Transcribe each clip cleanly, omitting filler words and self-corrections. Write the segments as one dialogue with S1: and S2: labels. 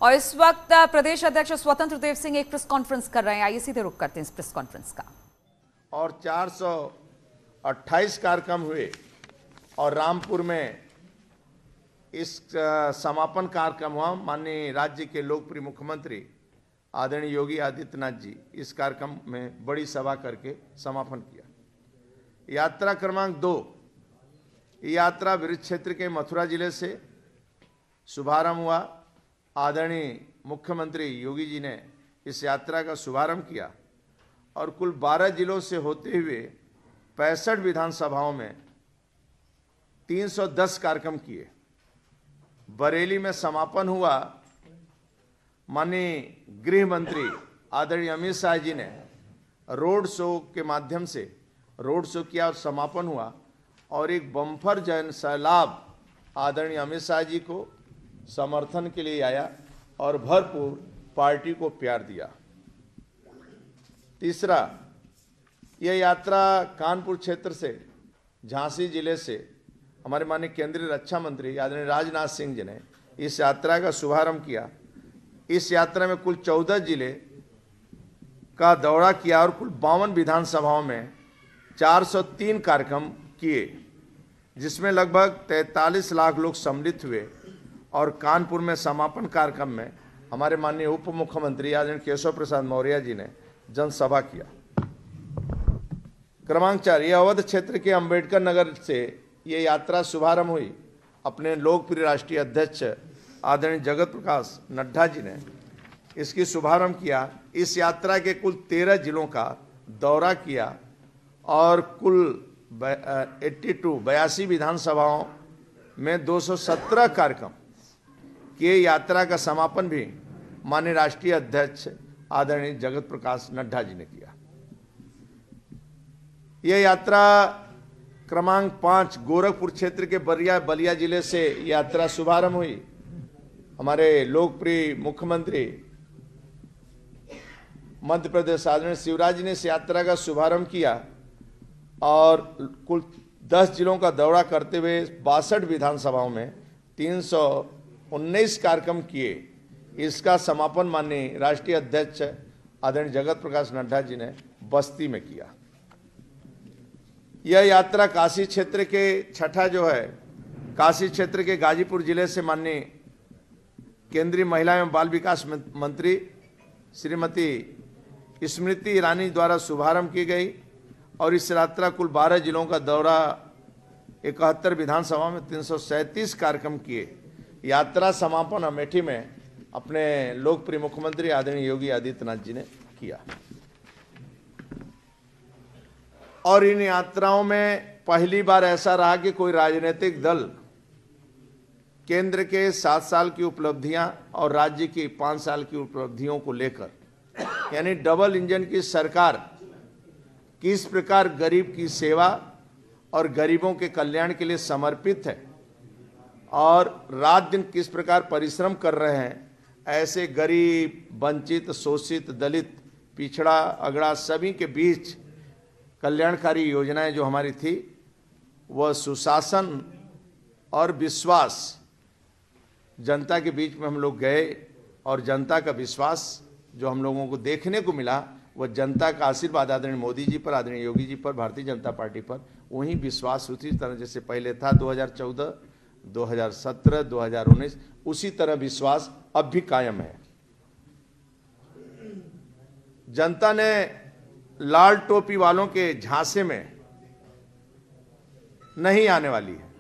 S1: और इस वक्त प्रदेश अध्यक्ष स्वतंत्र देव सिंह एक प्रेस कॉन्फ्रेंस कर रहे हैं। आइए सीधे रुक करते हैं इस प्रेस कॉन्फ्रेंस का।
S2: और 428 कार्यक्रम हुए और रामपुर में इस समापन कार्यक्रम हुआ। माननीय राज्य के लोकप्रिय मुख्यमंत्री आदरणीय योगी आदित्यनाथ जी इस कार्यक्रम में बड़ी सभा करके समापन किया। यात्रा क्रमांक 2, यात्रा वृक्ष क्षेत्र के मथुरा जिले से शुभारंभ हुआ। आदरणीय मुख्यमंत्री योगी जी ने इस यात्रा का शुभारंभ किया और कुल 12 जिलों से होते हुए 65 विधानसभाओं में 310 कार्यक्रम किए। बरेली में समापन हुआ। माननीय गृह मंत्री आदरणीय अमित शाह जी ने रोड शो के माध्यम से रोड शो किया और समापन हुआ और एक बम्पर जन सैलाब आदरणीय अमित शाह जी को समर्थन के लिए आया और भरपूर पार्टी को प्यार दिया। तीसरा, यह यात्रा कानपुर क्षेत्र से झांसी जिले से हमारे माननीय केंद्रीय रक्षा मंत्री आदरणीय राजनाथ सिंह जी ने इस यात्रा का शुभारंभ किया। इस यात्रा में कुल 14 जिले का दौरा किया और कुल 52 विधानसभाओं में 403 कार्यक्रम किए, जिसमें लगभग 43 लाख लोग सम्मिलित हुए। और कानपुर में समापन कार्यक्रम में हमारे माननीय उप मुख्यमंत्री आदरणीय केशव प्रसाद मौर्य जी ने जनसभा किया। क्रमांक 4, यह अवध क्षेत्र के अंबेडकर नगर से ये यात्रा शुभारंभ हुई। अपने लोकप्रिय राष्ट्रीय अध्यक्ष आदरणीय जगत प्रकाश नड्डा जी ने इसकी शुभारंभ किया। इस यात्रा के कुल 13 जिलों का दौरा किया और कुल 82 विधानसभाओं में 217 कार्यक्रम किए। यात्रा का समापन भी माननीय राष्ट्रीय अध्यक्ष आदरणीय जगत प्रकाश नड्डा जी ने किया। यह यात्रा क्रमांक 5, गोरखपुर क्षेत्र के बलिया जिले से यात्रा शुभारंभ हुई। हमारे लोकप्रिय मुख्यमंत्री मध्य प्रदेश आदरणीय शिवराज जी ने इस यात्रा का शुभारंभ किया और कुल 10 जिलों का दौरा करते हुए 62 विधानसभाओं में 319 कार्यक्रम किए। इसका समापन माननीय राष्ट्रीय अध्यक्ष आदरणीय जगत प्रकाश नड्डा जी ने बस्ती में किया। यह यात्रा काशी क्षेत्र के छठा जो है, काशी क्षेत्र के गाजीपुर जिले से माननीय केंद्रीय महिला एवं बाल विकास मंत्री श्रीमती स्मृति ईरानी द्वारा शुभारंभ की गई और इस यात्रा कुल 12 जिलों का दौरा 71 विधानसभा में 337 कार्यक्रम किए। यात्रा समापन अमेठी में अपने लोकप्रिय मुख्यमंत्री आदरणीय योगी आदित्यनाथ जी ने किया। और इन यात्राओं में पहली बार ऐसा रहा कि कोई राजनीतिक दल केंद्र के 7 साल की उपलब्धियां और राज्य की 5 साल की उपलब्धियों को लेकर, यानी डबल इंजन की सरकार किस प्रकार गरीब की सेवा और गरीबों के कल्याण के लिए समर्पित है और रात दिन किस प्रकार परिश्रम कर रहे हैं, ऐसे गरीब, वंचित, शोषित, दलित, पिछड़ा, अगड़ा सभी के बीच कल्याणकारी योजनाएं जो हमारी थी वह सुशासन और विश्वास जनता के बीच में हम लोग गए और जनता का विश्वास जो हम लोगों को देखने को मिला वह जनता का आशीर्वाद आदरणीय मोदी जी पर, आदरणीय योगी जी पर, भारतीय जनता पार्टी पर, वही विश्वास उसी तरह जैसे पहले था 2014, 2017, 2019 उसी तरह विश्वास अब भी कायम है। जनता ने लाल टोपी वालों के झांसे में नहीं आने वाली है।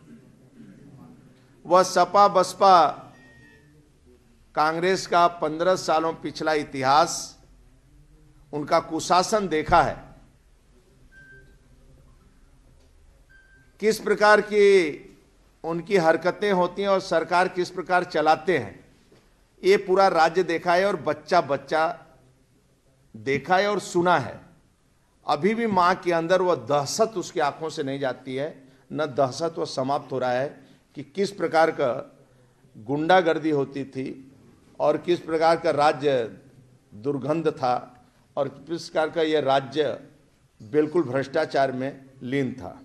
S2: वह सपा बसपा कांग्रेस का 15 सालों पिछला इतिहास, उनका कुशासन देखा है, किस प्रकार की उनकी हरकतें होती हैं और सरकार किस प्रकार चलाते हैं, ये पूरा राज्य देखा है और बच्चा बच्चा देखा है और सुना है। अभी भी मां के अंदर वह दहशत उसकी आंखों से नहीं जाती है, न दहशत वह समाप्त हो रहा है कि किस प्रकार का गुंडागर्दी होती थी और किस प्रकार का राज्य दुर्गंध था और किस प्रकार का यह राज्य बिल्कुल भ्रष्टाचार में लीन था।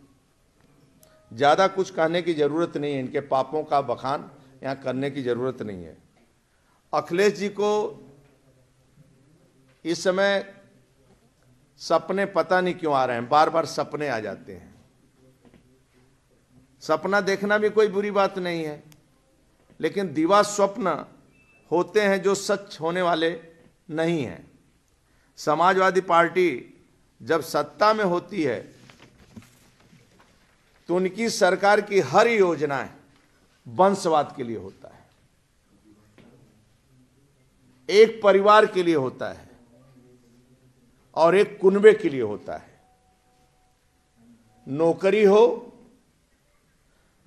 S2: ज़्यादा कुछ कहने की ज़रूरत नहीं है, इनके पापों का बखान यहाँ करने की ज़रूरत नहीं है। अखिलेश जी को इस समय सपने पता नहीं क्यों आ रहे हैं, बार बार सपने आ जाते हैं। सपना देखना भी कोई बुरी बात नहीं है, लेकिन दिवा स्वप्न होते हैं जो सच होने वाले नहीं हैं। समाजवादी पार्टी जब सत्ता में होती है तो उनकी सरकार की हर योजनाएं वंशवाद के लिए होता है, एक परिवार के लिए होता है और एक कुनबे के लिए होता है। नौकरी हो,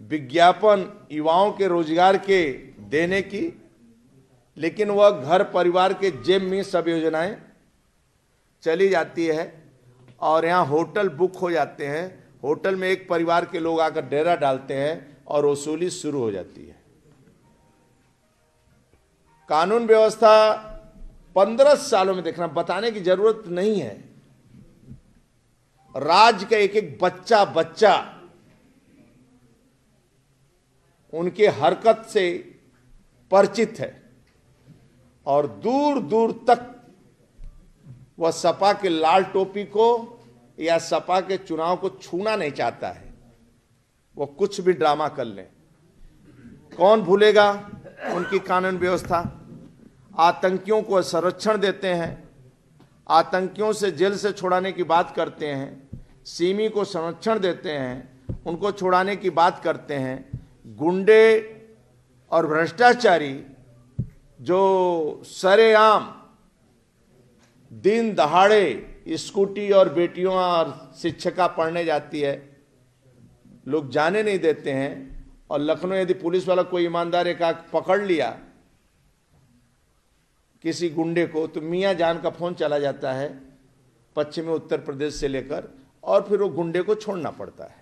S2: विज्ञापन युवाओं के रोजगार के देने की, लेकिन वह घर परिवार के जेब में सब योजनाएं चली जाती है और यहां होटल बुक हो जाते हैं। होटल में एक परिवार के लोग आकर डेरा डालते हैं और वसूली शुरू हो जाती है। कानून व्यवस्था 15 सालों में देखना, बताने की जरूरत नहीं है। राज्य का एक एक बच्चा उनके हरकत से परिचित है और दूर दूर तक वह सपा के लाल टोपी को या सपा के चुनाव को छूना नहीं चाहता है। वो कुछ भी ड्रामा कर ले, कौन भूलेगा उनकी कानून व्यवस्था। आतंकियों को संरक्षण देते हैं, आतंकियों से जेल से छुड़ाने की बात करते हैं, सिमी को संरक्षण देते हैं, उनको छुड़ाने की बात करते हैं। गुंडे और भ्रष्टाचारी जो सरेआम दिन दहाड़े स्कूटी और बेटियों और शिक्षिका पढ़ने जाती है, लोग जाने नहीं देते हैं। और लखनऊ यदि पुलिस वाला कोई ईमानदार एक आग पकड़ लिया किसी गुंडे को, तो मियां जान का फोन चला जाता है पश्चिमी उत्तर प्रदेश से लेकर, और फिर वो गुंडे को छोड़ना पड़ता है।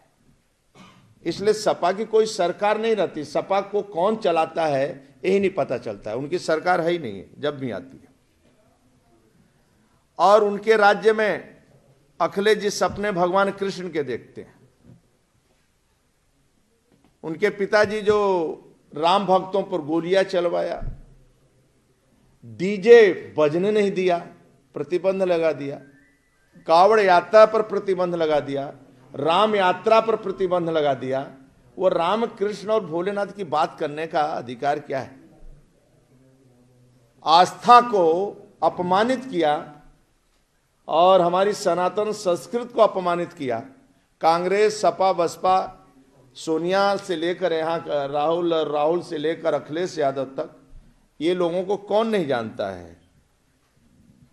S2: इसलिए सपा की कोई सरकार नहीं रहती। सपा को कौन चलाता है यही नहीं पता चलता है। उनकी सरकार है ही नहीं है जब भी आती है। और उनके राज्य में अखिलेश जी सपने भगवान कृष्ण के देखते हैं। उनके पिताजी जो राम भक्तों पर गोलियां चलवाया, डीजे बजने नहीं दिया, प्रतिबंध लगा दिया, कावड़ यात्रा पर प्रतिबंध लगा दिया, राम यात्रा पर प्रतिबंध लगा दिया, वो राम कृष्ण और भोलेनाथ की बात करने का अधिकार क्या है? आस्था को अपमानित किया और हमारी सनातन संस्कृति को अपमानित किया। कांग्रेस, सपा, बसपा, सोनिया से लेकर यहां राहुल से लेकर अखिलेश यादव तक, ये लोगों को कौन नहीं जानता है।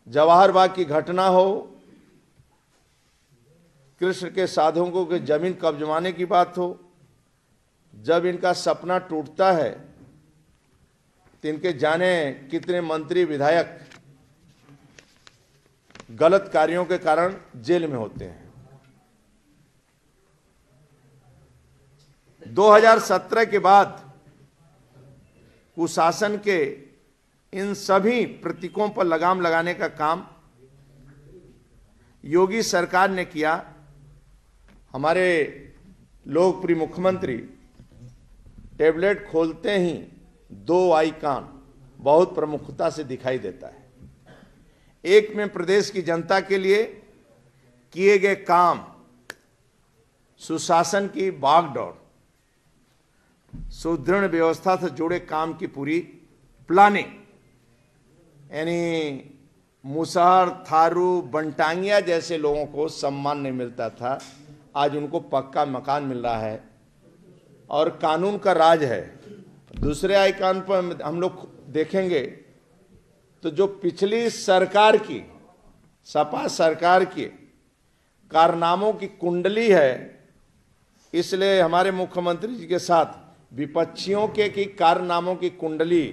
S2: जवाहर बाग की घटना हो, कृष्ण के साधुओं के जमीन कब्जवाने की बात हो, जब इनका सपना टूटता है तो इनके जाने कितने मंत्री विधायक गलत कार्यों के कारण जेल में होते हैं। 2017 के बाद कुशासन के इन सभी प्रतीकों पर लगाम लगाने का काम योगी सरकार ने किया। हमारे लोकप्रिय मुख्यमंत्री टैबलेट खोलते ही 2 आइकॉन बहुत प्रमुखता से दिखाई देता है। एक में प्रदेश की जनता के लिए किए गए काम, सुशासन की बागडोर, सुदृढ़ व्यवस्था से जुड़े काम की पूरी प्लानिंग, यानी मुसहर, थारू, बनटांगिया जैसे लोगों को सम्मान नहीं मिलता था, आज उनको पक्का मकान मिल रहा है और कानून का राज है। दूसरे आइकॉन पर हम लोग देखेंगे तो जो पिछली सरकार की, सपा सरकार की कारनामों की कुंडली है, इसलिए हमारे मुख्यमंत्री जी के साथ विपक्षियों के की कारनामों की कुंडली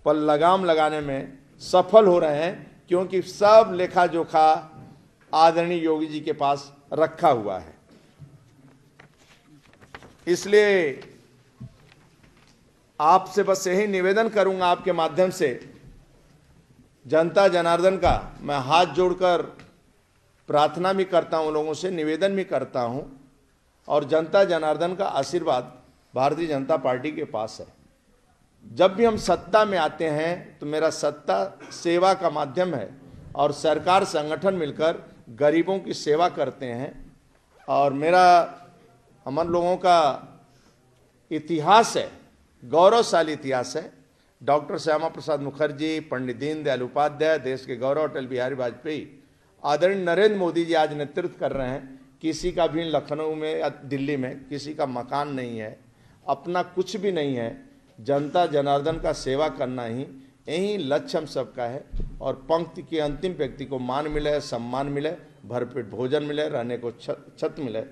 S2: पर लगाम लगाने में सफल हो रहे हैं, क्योंकि सब लेखा जोखा आदरणीय योगी जी के पास रखा हुआ है। इसलिए आपसे बस यही निवेदन करूंगा, आपके माध्यम से जनता जनार्दन का मैं हाथ जोड़कर प्रार्थना भी करता हूं, लोगों से निवेदन भी करता हूं, और जनता जनार्दन का आशीर्वाद भारतीय जनता पार्टी के पास है। जब भी हम सत्ता में आते हैं तो मेरा सत्ता सेवा का माध्यम है और सरकार संगठन मिलकर गरीबों की सेवा करते हैं। और मेरा हम लोगों का इतिहास है, गौरवशाली इतिहास है। डॉक्टर श्यामा प्रसाद मुखर्जी, पंडित दीनदयाल उपाध्याय, देश के गौरव अटल बिहारी वाजपेयी, आदरणीय नरेंद्र मोदी जी आज नेतृत्व कर रहे हैं। किसी का भी लखनऊ में या दिल्ली में किसी का मकान नहीं है, अपना कुछ भी नहीं है, जनता जनार्दन का सेवा करना ही यही लक्ष्य हम सबका है। और पंक्ति के अंतिम व्यक्ति को मान मिले, सम्मान मिले, भरपेट भोजन मिले, रहने को छत मिले,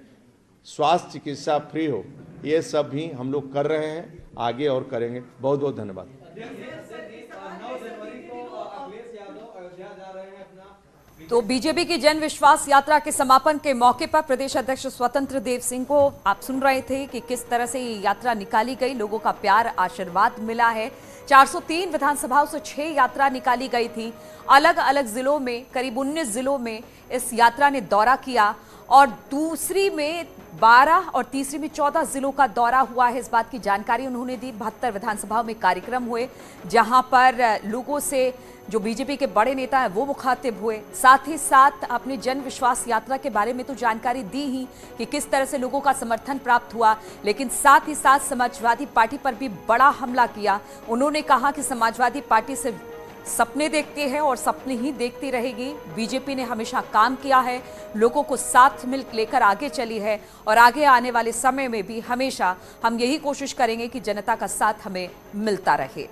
S2: स्वास्थ्य चिकित्सा फ्री हो, ये सब भी हम लोग कर रहे हैं, आगे और करेंगे। बहुत बहुत धन्यवाद।
S1: तो बीजेपी की जन विश्वास यात्रा के समापन के मौके पर प्रदेश अध्यक्ष स्वतंत्र देव सिंह को आप सुन रहे थे कि किस तरह से ये यात्रा निकाली गई, लोगों का प्यार आशीर्वाद मिला है। 403 विधानसभाओं से 6 यात्रा निकाली गई थी। अलग अलग जिलों में करीब 19 जिलों में इस यात्रा ने दौरा किया और दूसरी में 12 और तीसरी में 14 जिलों का दौरा हुआ है। इस बात की जानकारी उन्होंने दी। 72 विधानसभाओं में कार्यक्रम हुए जहां पर लोगों से जो बीजेपी के बड़े नेता हैं वो मुखातिब हुए। साथ ही साथ अपनी जन विश्वास यात्रा के बारे में तो जानकारी दी ही कि किस तरह से लोगों का समर्थन प्राप्त हुआ, लेकिन साथ ही साथ समाजवादी पार्टी पर भी बड़ा हमला किया। उन्होंने कहा कि समाजवादी पार्टी से सपने देखती है और सपने ही देखती रहेगी। बीजेपी ने हमेशा काम किया है, लोगों को साथ मिल लेकर आगे चली है और आगे आने वाले समय में भी हमेशा हम यही कोशिश करेंगे कि जनता का साथ हमें मिलता रहे।